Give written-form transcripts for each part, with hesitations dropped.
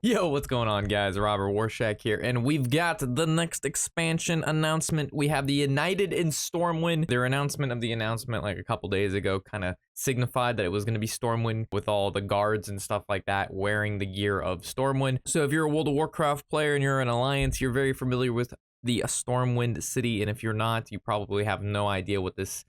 Yo, what's going on, guys? Robert Warshak here, and we've got the next expansion announcement. We have the United in Stormwind. Their announcement of the announcement like a couple days ago kind of signified that it was going to be Stormwind with all the guards and stuff like that wearing the gear of Stormwind. So if you're a World of Warcraft player and you're an Alliance, you're very familiar with the Stormwind city, and if you're not, you probably have no idea what this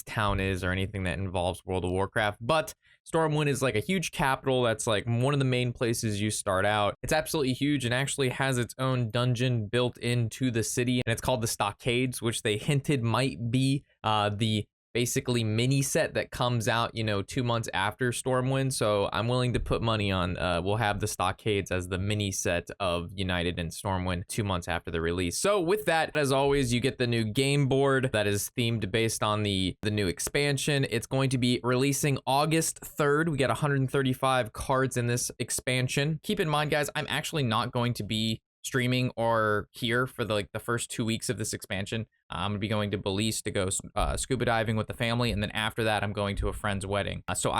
town is or anything that involves World of Warcraft. But Stormwind is like a huge capital that's like one of the main places you start out. It's absolutely huge and actually has its own dungeon built into the city, and it's called the Stockades, which they hinted might be the basically mini set that comes out, 2 months after Stormwind. So I'm willing to put money on we'll have the Stockades as the mini set of United and Stormwind 2 months after the release. So with that, as always, you get the new game board that is themed based on the new expansion. It's going to be releasing August 3rd. We got 135 cards in this expansion. Keep in mind, guys, I'm actually not going to be streaming or here for the first 2 weeks of this expansion. I'm gonna be going to Belize to go scuba diving with the family, and then after that I'm going to a friend's wedding. So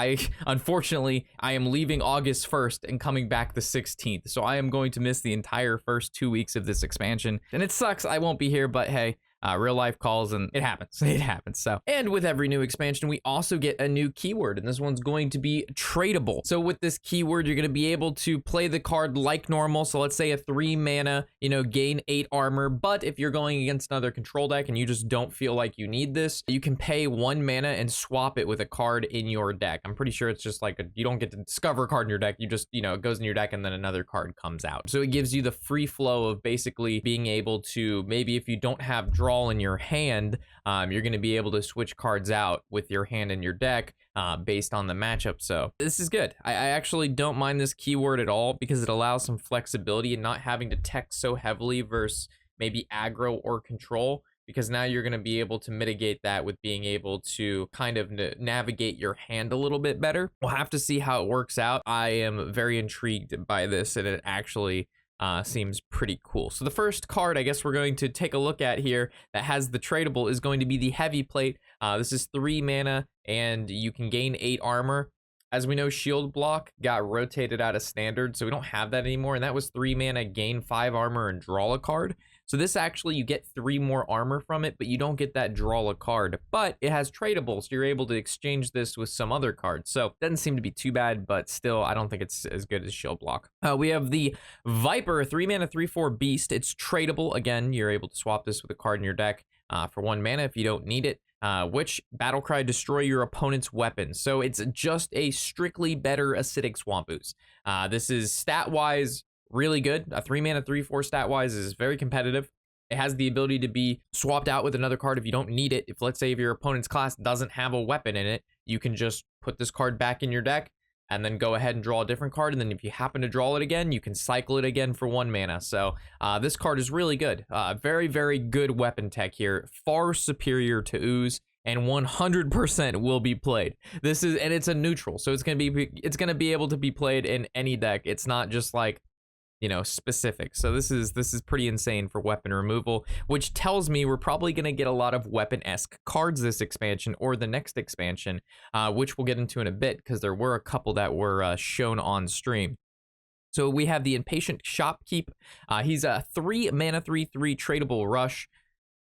unfortunately I am leaving August 1st and coming back the 16th, so I am going to miss the entire first 2 weeks of this expansion, and it sucks I won't be here, but hey, real life calls and it happens. So, and with every new expansion we also get a new keyword, and this one's going to be tradable. So with this keyword you're going to be able to play the card like normal. So let's say a 3 mana, gain 8 armor, but if you're going against another control deck and you just don't feel like you need this, you can pay 1 mana and swap it with a card in your deck. I'm pretty sure it's just like you don't get to discover a card in your deck, you just it goes in your deck and then another card comes out. So it gives you the free flow of basically being able to, maybe if you don't have draw in your hand, you're going to be able to switch cards out with your hand in your deck based on the matchup. So this is good. I actually don't mind this keyword at all because it allows some flexibility and not having to tech so heavily versus maybe aggro or control, because now you're going to be able to mitigate that with being able to kind of navigate your hand a little bit better. We'll have to see how it works out. I am very intrigued by this, and it actually seems pretty cool. So the first card I guess we're going to take a look at here that has the tradable is going to be the Heavy Plate. This is 3 mana and you can gain 8 armor. As we know, Shield Block got rotated out of Standard, so we don't have that anymore, and that was 3 mana, gain 5 armor, and draw a card. So this actually, you get 3 more armor from it, but you don't get that draw a card. But it has tradable, so you're able to exchange this with some other cards. So it doesn't seem to be too bad, but still, I don't think it's as good as Shield Block. We have the Viper, 3 mana, 3/4 beast. It's tradable. Again, you're able to swap this with a card in your deck for 1 mana if you don't need it. Which Battlecry destroy your opponent's weapons. So it's just a strictly better acidic swamp ooze. This is stat-wise really good. A 3 mana 3/4 stat-wise is very competitive. It has the ability to be swapped out with another card if you don't need it. If let's say if your opponent's class doesn't have a weapon in it, you can just put this card back in your deck and then go ahead and draw a different card, and then if you happen to draw it again, you can cycle it again for 1 mana. So this card is really good. Very, very good weapon tech here. Far superior to Ooze, and 100% will be played. And it's a neutral, so it's gonna be able to be played in any deck. It's not just like, specific. So this is pretty insane for weapon removal, which tells me we're probably going to get a lot of weapon-esque cards this expansion or the next expansion, which we'll get into in a bit because there were a couple that were shown on stream. So we have the Impatient Shopkeep. He's a 3 mana 3/3 tradable rush.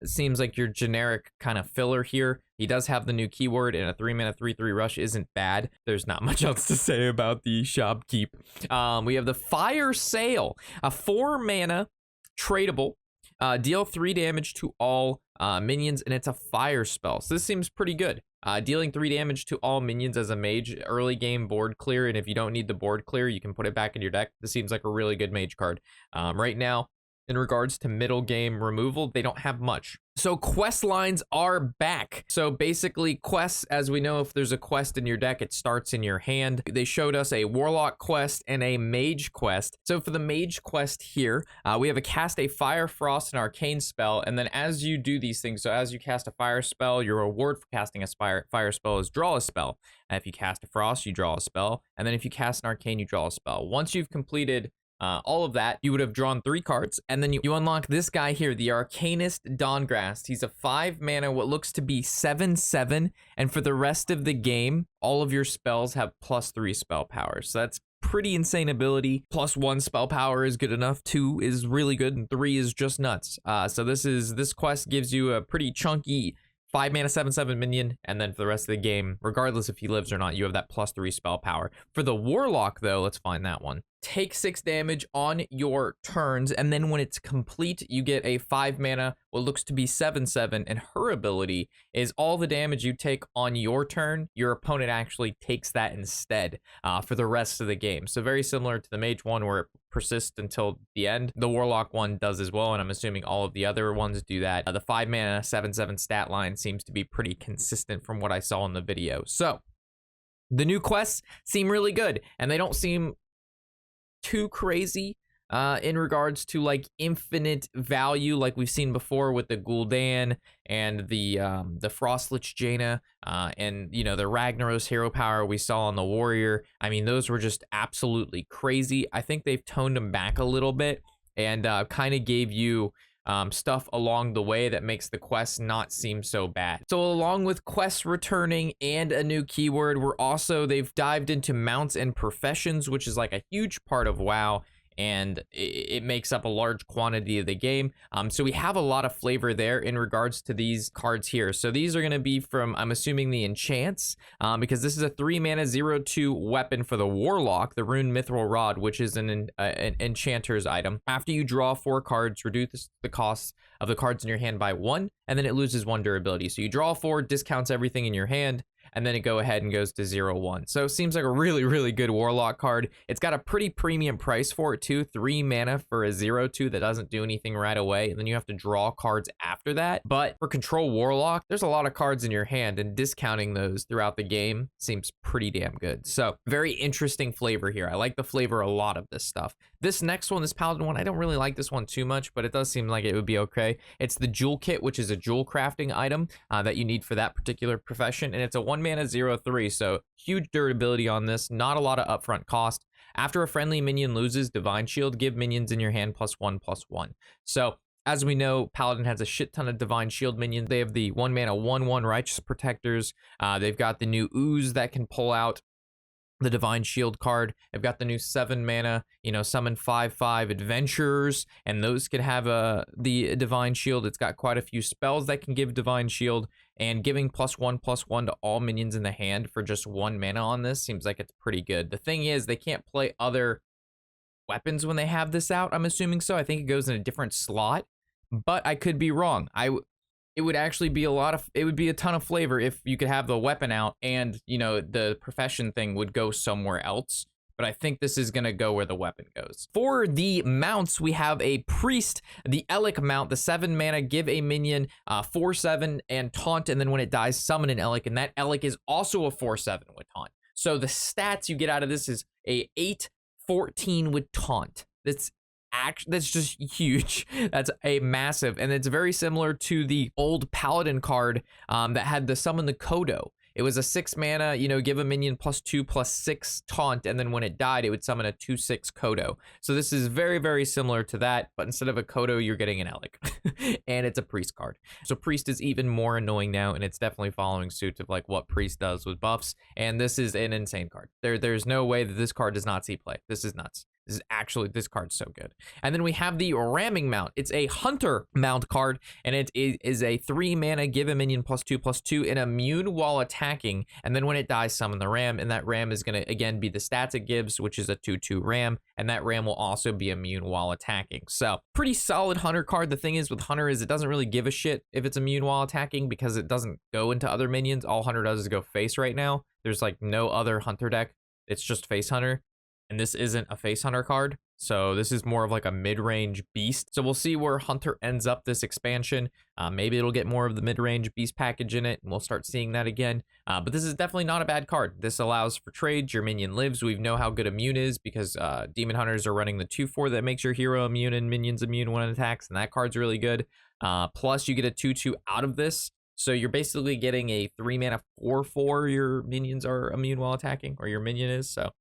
It seems like your generic kind of filler here. He does have the new keyword, and a 3 mana 3/3 rush isn't bad. There's not much else to say about the Shopkeep. We have the Fire Sail, a 4 mana tradable. Deal 3 damage to all minions, and it's a fire spell. So this seems pretty good. Dealing 3 damage to all minions as a mage, early game board clear, and if you don't need the board clear, you can put it back in your deck. This seems like a really good mage card. Right now, in regards to middle game removal, they don't have much. So quest lines are back. So basically quests, as we know, if there's a quest in your deck, it starts in your hand. They showed us a Warlock quest and a Mage quest. So for the Mage quest here, we have a cast a Fire, Frost, and Arcane spell. And then as you do these things, so as you cast a Fire spell, your reward for casting a fire spell is draw a spell. And if you cast a Frost, you draw a spell. And then if you cast an Arcane, you draw a spell. Once you've completed all of that, you would have drawn 3 cards, and then you unlock this guy here, the Arcanist Dawngrasp. He's a 5 mana, what looks to be 7/7, and for the rest of the game, all of your spells have +3 spell power. So that's pretty insane ability. +1 spell power is good enough, 2 is really good, and 3 is just nuts. So this quest gives you a pretty chunky 5 mana 7/7 minion, and then for the rest of the game, regardless if he lives or not, you have that +3 spell power. For the Warlock though, let's find that one. Take 6 damage on your turns, and then when it's complete, you get a 5 mana, what looks to be 7/7, and her ability is all the damage you take on your turn, your opponent actually takes that instead for the rest of the game. So very similar to the Mage one where it persists until the end. The Warlock one does as well, and I'm assuming all of the other ones do that. The 5 mana 7/7 stat line seems to be pretty consistent from what I saw in the video. So the new quests seem really good, and they don't seem too crazy in regards to like infinite value like we've seen before with the Gul'dan and the Frostlich Jaina and you know the Ragnaros hero power we saw on the Warrior. I mean, those were just absolutely crazy. I think they've toned them back a little bit and kind of gave you stuff along the way that makes the quests not seem so bad. So along with quests returning and a new keyword, they've dived into mounts and professions, which is like a huge part of WoW, and it makes up a large quantity of the game. So we have a lot of flavor there in regards to these cards here. So these are going to be from, I'm assuming, the enchants, because this is a 3 mana 0/2 weapon for the Warlock, the Rune Mithril Rod, which is an enchanter's item. After you draw 4 cards, reduce the cost of the cards in your hand by 1, and then it loses 1 durability. So you draw 4, discounts everything in your hand, and then it go ahead and goes to 0/1. So it seems like a really, really good Warlock card. It's got a pretty premium price for it too. 3 mana for a 0/2 that doesn't do anything right away, and then you have to draw cards after that. But for Control Warlock, there's a lot of cards in your hand, and discounting those throughout the game seems pretty damn good. So very interesting flavor here. I like the flavor a lot of this stuff. This next one, this Paladin one, I don't really like this one too much, but it does seem like it would be okay. It's the Jewel Kit, which is a jewel crafting item that you need for that particular profession, and it's a 1 mana 0/3, so huge durability on this, not a lot of upfront cost. After a friendly minion loses Divine Shield, give minions in your hand +1/+1. So as we know, Paladin has a shit ton of Divine Shield minions. They have the 1 mana 1/1 Righteous Protectors. They've got the new Ooze that can pull out the Divine Shield card. They've got the new 7 mana, summon 5/5 adventurers, and those could have the Divine Shield. It's got quite a few spells that can give Divine Shield, and giving +1/+1 to all minions in the hand for just 1 mana on this seems like it's pretty good. The thing is, they can't play other weapons when they have this out, I'm assuming so. I think it goes in a different slot, but I could be wrong. It would actually be it would be a ton of flavor if you could have the weapon out and, the profession thing would go somewhere else. But I think this is going to go where the weapon goes. For the mounts, we have a Priest, the Elec mount, the 7 mana, give a minion 4/7 and taunt, and then when it dies, summon an Elec, and that Elec is also a 4/7 with taunt. So the stats you get out of this is a 8/14 with taunt. That's just huge. That's a massive, and it's very similar to the old Paladin card that had the summon the Kodo. It was a 6 mana, give a minion +2/+6 taunt, and then when it died, it would summon a 2/6 Kodo. So this is very, very similar to that, but instead of a Kodo, you're getting an Elec, and it's a Priest card. So Priest is even more annoying now, and it's definitely following suit of like what Priest does with buffs, and this is an insane card. There's no way that this card does not see play. This is nuts. This card's so good. And then we have the Ramming mount. It's a Hunter mount card, and it is a 3 mana, give a minion +2/+2 and immune while attacking. And then when it dies, summon the Ram, and that Ram is going to, again, be the stats it gives, which is a 2/2 Ram, and that Ram will also be immune while attacking. So pretty solid Hunter card. The thing is with Hunter is it doesn't really give a shit if it's immune while attacking because it doesn't go into other minions. All Hunter does is go face right now. There's like no other Hunter deck. It's just face Hunter. And this isn't a face Hunter card, so this is more of like a mid-range beast. So we'll see where Hunter ends up this expansion. Maybe it'll get more of the mid-range beast package in it, and we'll start seeing that again. But this is definitely not a bad card. This allows for trades. Your minion lives. We know how good immune is because Demon Hunters are running the 2/4 that makes your hero immune and minions immune when it attacks, and that card's really good. Plus, you get a 2/2 out of this. So you're basically getting a 3 mana 4/4. Your minions are immune while attacking, or your minion is. So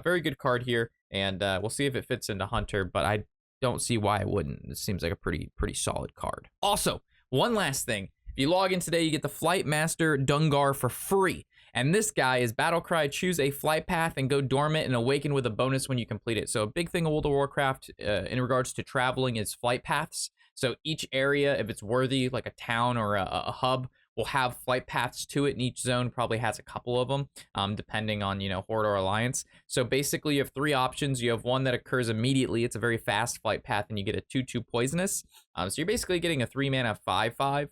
very good card here, and we'll see if it fits into Hunter, but I don't see why it wouldn't. It seems like a pretty solid card. Also, one last thing. If you log in today, you get the Flightmaster Dungar for free. And this guy is Battle Cry, choose a flight path and go dormant and awaken with a bonus when you complete it. So a big thing of World of Warcraft in regards to traveling is flight paths. So each area, if it's worthy, like a town or a hub, will have flight paths to it, and each zone probably has a couple of them, depending on, Horde or Alliance. So basically, you have 3 options. You have one that occurs immediately. It's a very fast flight path, and you get a 2/2 poisonous. So you're basically getting a 3-mana 5/5.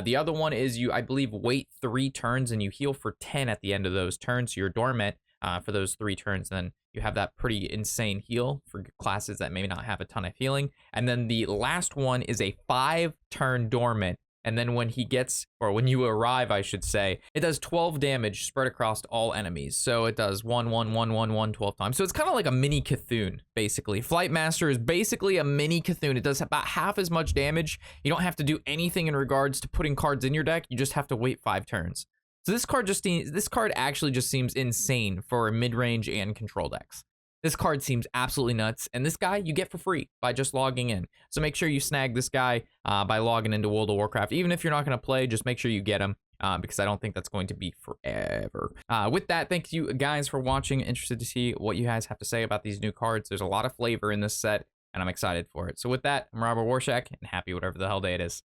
The other one is you, I believe, wait 3 turns, and you heal for 10 at the end of those turns. So you're dormant for those 3 turns, then you have that pretty insane heal for classes that may not have a ton of healing. And then the last one is a 5-turn dormant. And then when he gets, or when you arrive, I should say, it does 12 damage spread across all enemies. So it does 1, 1, 1, 1, 1, 12 times. So it's kind of like a mini Cthulhu, basically. Flightmaster is basically a mini Cthulhu. It does about half as much damage. You don't have to do anything in regards to putting cards in your deck. You just have to wait 5 turns. So this card actually just seems insane for mid-range and control decks. This card seems absolutely nuts, and this guy you get for free by just logging in. So make sure you snag this guy by logging into World of Warcraft. Even if you're not going to play, just make sure you get him because I don't think that's going to be forever. With that, thank you guys for watching. Interested to see what you guys have to say about these new cards. There's a lot of flavor in this set, and I'm excited for it. So with that, I'm Robert Warshak, and happy whatever the hell day it is.